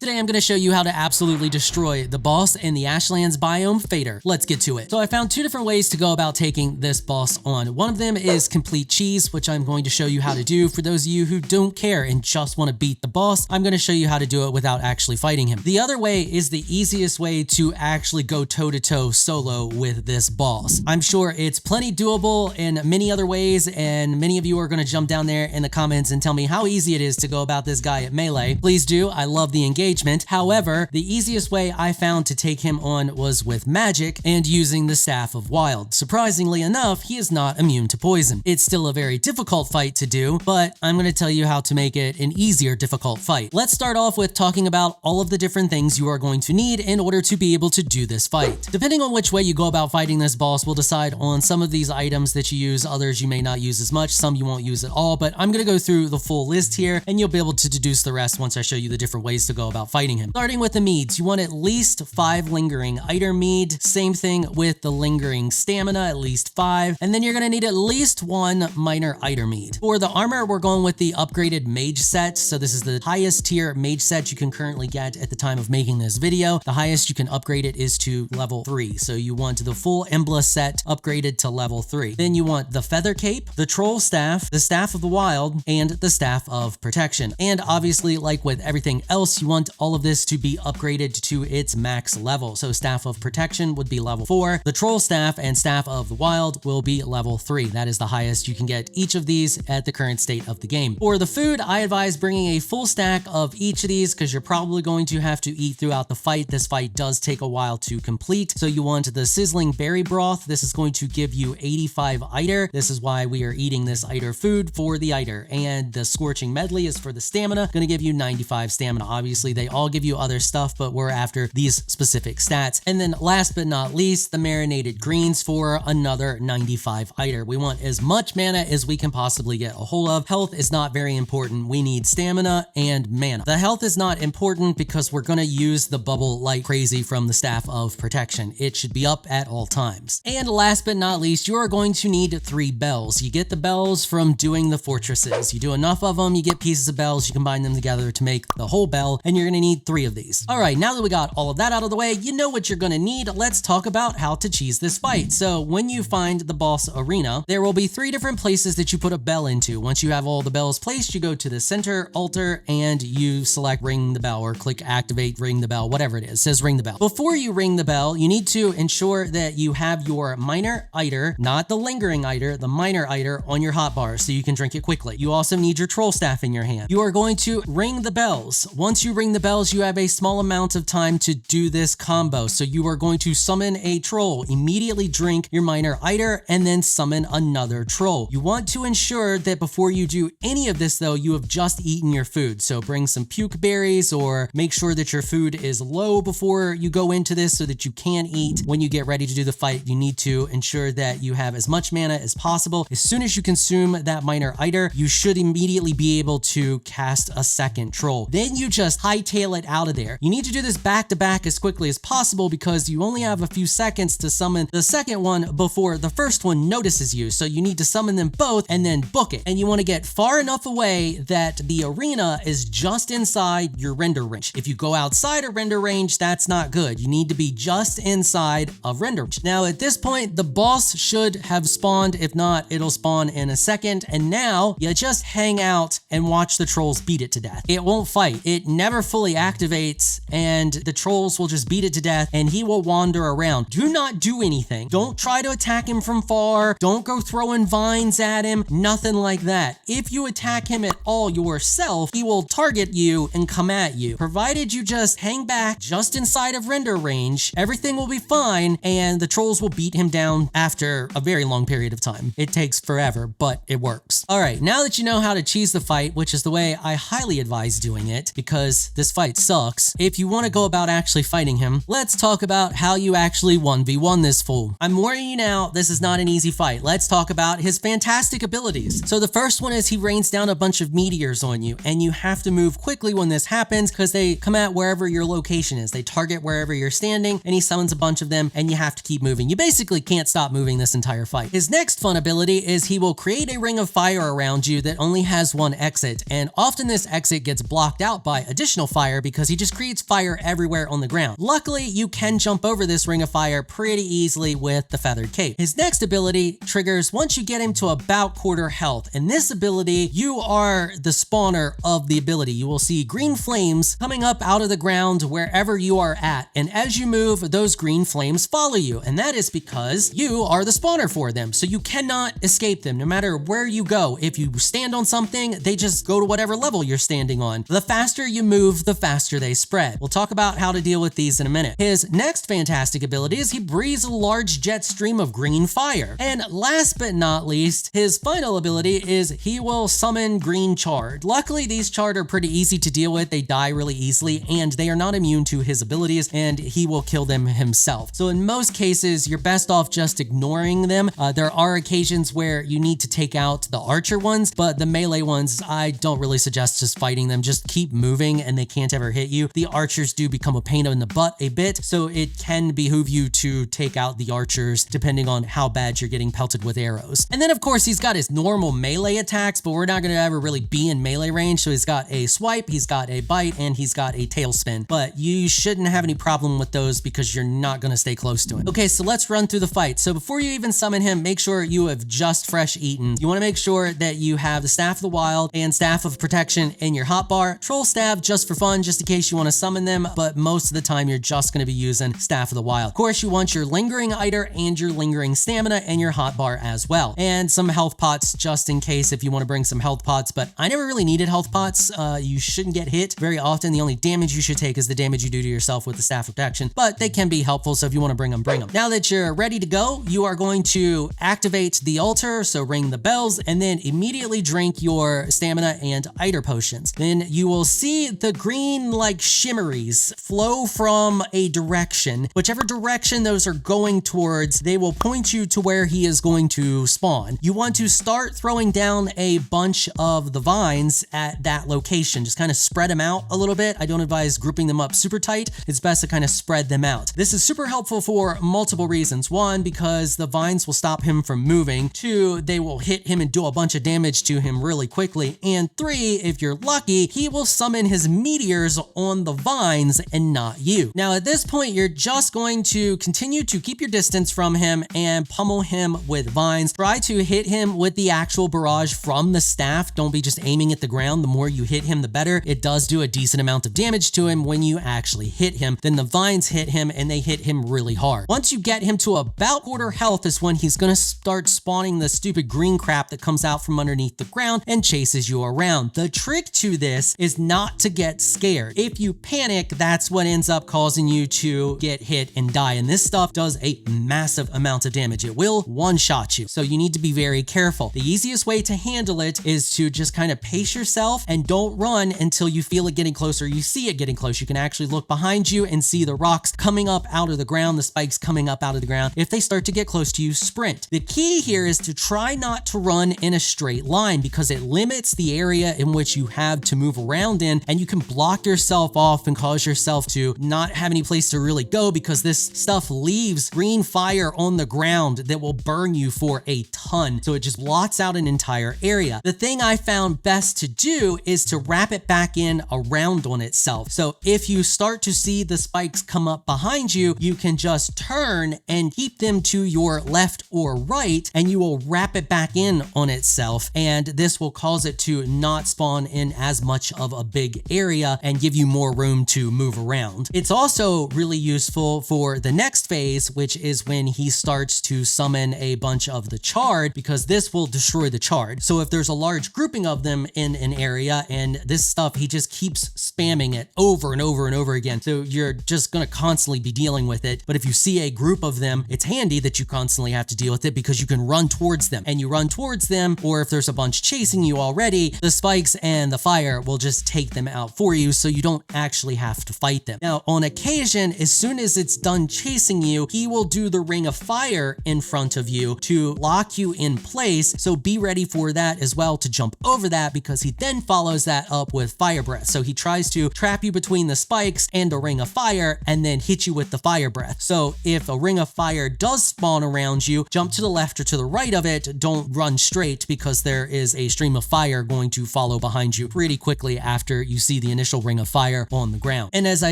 Today I'm going to show you how to absolutely destroy the boss in the Ashlands biome Fader. Let's get to it. So I found two different ways to go about taking this boss on. One of them is complete cheese, which I'm going to show you how to do. For those of you who don't care and just want to beat the boss, I'm going to show you how to do it without actually fighting him. The other way is the easiest way to actually go toe-to-toe solo with this boss. I'm sure it's plenty doable in many other ways, and many of you are going to jump down there in the comments and tell me how easy it is to go about this guy at melee. Please do. I love the engagement. However, the easiest way I found to take him on was with magic and using the Staff of Wild. Surprisingly enough, he is not immune to poison. It's still a very difficult fight to do, but I'm going to tell you how to make it an easier difficult fight. Let's start off with talking about all of the different things you are going to need in order to be able to do this fight. Depending on which way you go about fighting this boss will decide on some of these items that you use, others you may not use as much, some you won't use at all, but I'm going to go through the full list here and you'll be able to deduce the rest once I show you the different ways to go about fighting him. Starting with the meads, you want at least 5 lingering iter mead. Same thing with the lingering stamina, at least 5. And then you're going to need at least 1 minor iter mead. For the armor, we're going with the upgraded mage set. So this is the highest tier mage set you can currently get at the time of making this video. The highest you can upgrade it is to level 3. So you want the full Embla set upgraded to level 3. Then you want the feather cape, the troll staff, the staff of the wild, and the staff of protection. And obviously, like with everything else, you want all of this to be upgraded to its max level. So staff of protection would be level 4. The troll staff and staff of the wild will be level 3. That is the highest you can get each of these at the current state of the game. For the food, I advise bringing a full stack of each of these because you're probably going to have to eat throughout the fight. This fight does take a while to complete. So you want the sizzling berry broth. This is going to give you 85 iter. This is why we are eating this iter food for the iter. And the scorching medley is for the stamina, going to give you 95 stamina. Obviously, they all give you other stuff, but we're after these specific stats. And then last but not least, the marinated greens for another 95 iter. We want as much mana as we can possibly get a hold of. Health is not very important. We need stamina and mana. The health is not important because we're going to use the bubble like crazy from the staff of protection. It should be up at all times. And last but not least, you are going to need 3 bells. You get the bells from doing the fortresses. You do enough of them, you get pieces of bells, you combine them together to make the whole bell, and you're going to need 3 of these. All right, now that we got all of that out of the way, you know what you're going to need. Let's talk about how to cheese this fight. So when you find the boss arena, there will be 3 different places that you put a bell into. Once you have all the bells placed, you go to the center altar and you select ring the bell or click activate ring the bell, whatever it is. It says ring the bell. Before you ring the bell, you need to ensure that you have your minor iter, not the lingering iter, the minor iter on your hotbar so you can drink it quickly. You also need your troll staff in your hand. You are going to ring the bells. Once you ring the bells, you have a small amount of time to do this combo. So you are going to summon a troll, immediately drink your minor iter, and then summon another troll. You want to ensure that before you do any of this though, you have just eaten your food. So bring some puke berries or make sure that your food is low before you go into this so that you can eat. When you get ready to do the fight, you need to ensure that you have as much mana as possible. As soon as you consume that minor iter, you should immediately be able to cast a second troll. Then you just hightail it out of there. You need to do this back to back as quickly as possible because you only have a few seconds to summon the second one before the first one notices you. So you need to summon them both and then book it. And you want to get far enough away that the arena is just inside your render range. If you go outside a render range, that's not good. You need to be just inside of render range. Now at this point, the boss should have spawned. If not, it'll spawn in a second. And now you just hang out and watch the trolls beat it to death. It won't fight. It never fully activates and the trolls will just beat it to death and he will wander around. Do not do anything. Don't try to attack him from far. Don't go throwing vines at him. Nothing like that. If you attack him at all yourself, he will target you and come at you. Provided you just hang back just inside of render range, everything will be fine and the trolls will beat him down after a very long period of time. It takes forever, but it works. All right, now that you know how to cheese the fight, which is the way I highly advise doing it because this fight sucks, if you want to go about actually fighting him, let's talk about how you actually 1v1 this fool. I'm warning you now, this is not an easy fight. Let's talk about his fantastic abilities. So the first one is he rains down a bunch of meteors on you and you have to move quickly when this happens because they come at wherever your location is. They target wherever you're standing and he summons a bunch of them and you have to keep moving. You basically can't stop moving this entire fight. His next fun ability is he will create a ring of fire around you that only has one exit, and often this exit gets blocked out by additional fire because he just creates fire everywhere on the ground. Luckily, you can jump over this ring of fire pretty easily with the feathered cape. His next ability triggers once you get him to about quarter health. And this ability, you are the spawner of the ability. You will see green flames coming up out of the ground wherever you are at. And as you move, those green flames follow you. And that is because you are the spawner for them. So you cannot escape them no matter where you go. If you stand on something, they just go to whatever level you're standing on. The faster you move, the faster they spread. We'll talk about how to deal with these in a minute. His next fantastic ability is he breathes a large jet stream of green fire. And last but not least, his final ability is he will summon green chard. Luckily, these chard are pretty easy to deal with. They die really easily and they are not immune to his abilities and he will kill them himself. So in most cases, you're best off just ignoring them. There are occasions where you need to take out the archer ones, but the melee ones, I don't really suggest just fighting them. Just keep moving and they can't ever hit you. The archers do become a pain in the butt a bit, so it can behoove you to take out the archers depending on how bad you're getting pelted with arrows. And then of course he's got his normal melee attacks, but we're not going to ever really be in melee range. So he's got a swipe, he's got a bite, and he's got a tailspin, but you shouldn't have any problem with those because you're not going to stay close to him. Okay, so let's run through the fight. So before you even summon him, make sure you have just fresh eaten. You want to make sure that you have the Staff of the Wild and Staff of Protection in your hotbar. Troll Staff just for fun, just in case you want to summon them, but most of the time you're just going to be using Staff of the Wild. Of course, you want your Lingering Iter and your Lingering Stamina in your hotbar as well. And some health pots just in case if you want to bring some health pots, but I never really needed health pots. You shouldn't get hit very often. The only damage you should take is the damage you do to yourself with the Staff of Protection, but they can be helpful, so if you want to bring them, bring them. Now that you're ready to go, you are going to activate the altar, so ring the bells, and then immediately drink your stamina and iter potions. Then you will see the green like shimmeries flow from a direction. Whichever direction those are going towards, they will point you to where he is going to spawn. You want to start throwing down a bunch of the vines at that location. Just kind of spread them out a little bit. I don't advise grouping them up super tight. It's best to kind of spread them out. This is super helpful for multiple reasons. One, because the vines will stop him from moving. Two, they will hit him and do a bunch of damage to him really quickly. And three, if you're lucky, he will summon his meteors on the vines and not you. Now at this point, you're just going to continue to keep your distance from him and pummel him with vines. Try to hit him with the actual barrage from the staff. Don't be just aiming at the ground. The more you hit him, the better. It does do a decent amount of damage to him when you actually hit him. Then the vines hit him and they hit him really hard. Once you get him to about quarter health is when he's going to start spawning the stupid green crap that comes out from underneath the ground and chases you around. The trick to this is not to get scared. If you panic, that's what ends up causing you to get hit and die. And this stuff does a massive amount of damage. It will one-shot you. So you need to be very careful. The easiest way to handle it is to just kind of pace yourself and don't run until you feel it getting closer. You see it getting close. You can actually look behind you and see the rocks coming up out of the ground, the spikes coming up out of the ground. If they start to get close to you, sprint. The key here is to try not to run in a straight line because it limits the area in which you have to move around in, and you can block yourself off and cause yourself to not have any place to really go because this stuff leaves green fire on the ground that will burn you for a ton. So it just blots out an entire area. The thing I found best to do is to wrap it back in around on itself. So if you start to see the spikes come up behind you, you can just turn and keep them to your left or right, and you will wrap it back in on itself. And this will cause it to not spawn in as much of a big area and give you more room to move around. It's also really useful for the next phase, which is when he starts to summon a bunch of the chard, because this will destroy the chard. So if there's a large grouping of them in an area and this stuff, he just keeps spamming it over and over and over again. So you're just going to constantly be dealing with it. But if you see a group of them, it's handy that you constantly have to deal with it because you can run towards them, and you run towards them, or if there's a bunch chasing you already, the spikes and the fire will just take them out for you, so you don't actually have to fight them. Now, on occasion, as soon as it's done chasing you, he will do the ring of fire in front of you to lock you in place, so be ready for that as well to jump over that, because he then follows that up with fire breath. So he tries to trap you between the spikes and a ring of fire and then hit you with the fire breath. So if a ring of fire does spawn around you, jump to the left or to the right of it. Don't run straight because there is a stream of fire going to follow behind you pretty quickly after you see the initial ring of fire on the ground. And as I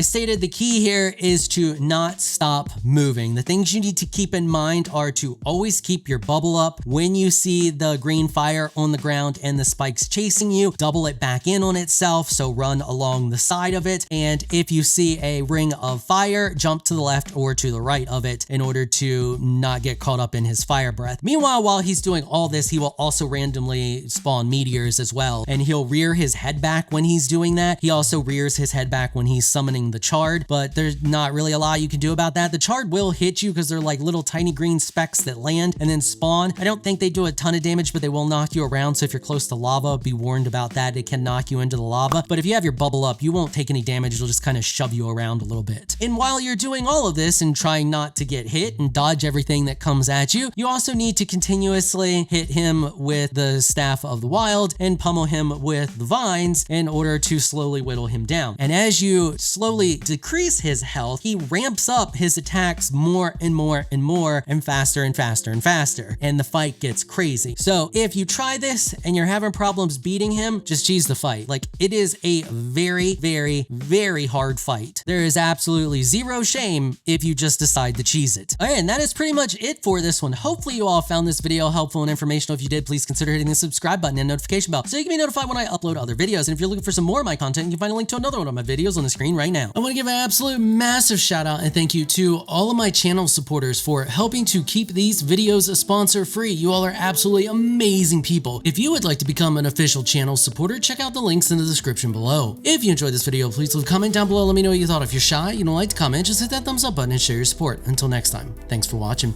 stated, the key here is to not stop moving. The things you need to keep in mind are to always keep your bubble up. When you see the green fire on the ground and the spikes chasing you, double it back in on itself, so run along the side of it. And if you see a ring of fire, jump to the left or to the right of it in order to not get caught up in his fire breath. Meanwhile, while he's doing all this, he will also randomly spawn meteors as well, and he'll rear his head back when he's doing that. He also rears his head back when he's summoning the Chard, but there's not really a lot you can do about that. The Chard will hit you because they're like little tiny green specks that land and then spawn. I don't think they do a ton of damage, but they will knock you around, so if you're close to lava, be warned about that. It can knock you into the lava, but if you have your bubble up, you won't take any damage. It'll just kind of shove you around a little bit. And while you're doing all of this and trying not to get hit and dodge everything that comes at you, you also need to continuously hit him with the Staff of the Wild and pummel him with the vines in order to slowly whittle him down. And as you slowly decrease his health, he ramps up his attacks more and more and more and faster and faster and faster. And the fight gets crazy. So if you try this and you're having problems beating him, just cheese the fight. Like, it is a very, very, very hard fight. There is absolutely zero shame if you just decide to cheese it. All right, and that is pretty much it for this one. Hopefully you all found this video helpful and informational. If you did, please consider hitting the subscribe button and notification bell so you can be notified when I upload other videos. And if you're looking for some more of my content, you can find a link to another one of my videos on the screen right now. I want to give an absolute massive shout out and thank you to all of my channel supporters for helping to keep these videos sponsor free. You all are absolutely amazing people. If you would like to become an official channel supporter, check out the links in the description below. If you enjoyed this video, please leave a comment down below. Let me know what you thought. If you're shy, you don't like to comment, just hit that thumbs up button and share your support. Until next time, thanks for watching.